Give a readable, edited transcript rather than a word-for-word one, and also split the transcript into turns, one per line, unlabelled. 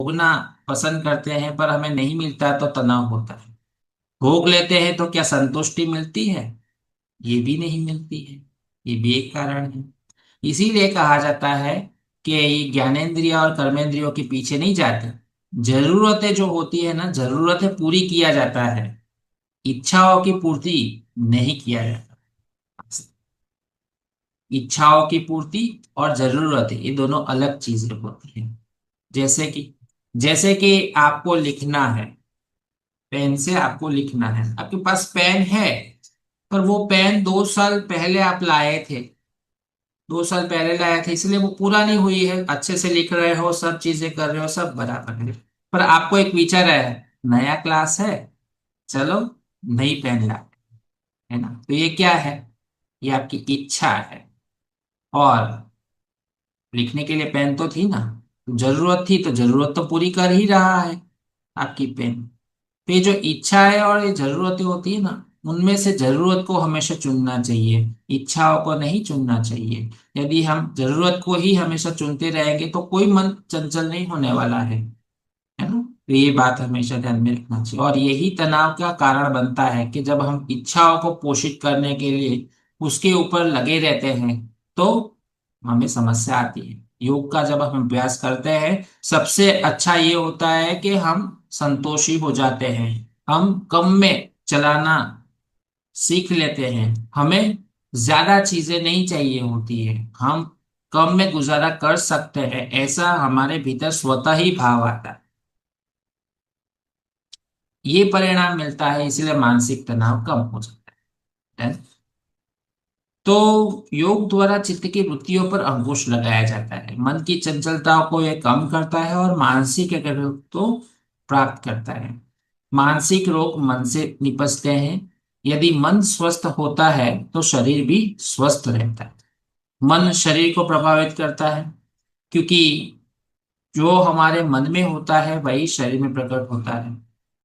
भोगना पसंद करते हैं पर हमें नहीं मिलता तो तनाव होता है। भोग लेते हैं तो क्या संतुष्टि मिलती है? ये भी नहीं मिलती है। ये भी एक कारण है। इसीलिए कहा जाता है कि ये ज्ञानेंद्रिय और कर्मेंद्रियों के पीछे नहीं जाते। जरूरतें जो होती है ना, जरूरतें पूरी किया जाता है, इच्छाओं की पूर्ति नहीं किया जाता। इच्छाओं की पूर्ति और जरूरतें ये दोनों अलग चीजें होती हैं। जैसे कि आपको लिखना है, पेन से आपको लिखना है, आपके पास पेन है, पर वो पेन 2 साल पहले आप लाए थे, 2 साल पहले लाए थे, इसलिए वो पूरा नहीं हुई है। अच्छे से लिख रहे हो, सब चीजें कर रहे हो, सब बराबर है, पर आपको एक विचार है, नया क्लास है, चलो नई पेन ला, है ना? तो ये क्या है? ये आपकी इच्छा है। और लिखने के लिए पेन तो थी ना, तो जरूरत थी, तो जरूरत तो पूरी कर ही रहा है आपकी पेन। तो ये जो इच्छा है और ये जरूरतें होती है ना, उनमें से जरूरत को हमेशा चुनना चाहिए, इच्छाओं को नहीं चुनना चाहिए। यदि हम जरूरत को ही हमेशा चुनते रहेंगे तो कोई मन चंचल नहीं होने वाला है ना? तो ये बात हमेशा ध्यान में रखना चाहिए, और यही तनाव का कारण बनता है कि जब हम इच्छाओं को पोषित करने के लिए उसके ऊपर लगे रहते हैं तो हमें समस्या आती है। योग का जब हम अभ्यास करते हैं, सबसे अच्छा ये होता है कि हम संतोषी हो जाते हैं, हम कम में चलाना सीख लेते हैं, हमें ज्यादा चीजें नहीं चाहिए होती है, हम कम में गुजारा कर सकते हैं, ऐसा हमारे भीतर स्वतः ही भाव आता है। ये परिणाम मिलता है, इसलिए मानसिक तनाव कम हो जाता है। तो योग द्वारा चित्त की वृत्तियों पर अंकुश लगाया जाता है, मन की चंचलताओं को यह कम करता है और मानसिक एकाग्रता को प्राप्त करता है। मानसिक रोग मन से निपजते हैं। यदि मन स्वस्थ होता है तो शरीर भी स्वस्थ रहता है। मन शरीर को प्रभावित करता है, क्योंकि जो हमारे मन में होता है वही शरीर में प्रकट होता है।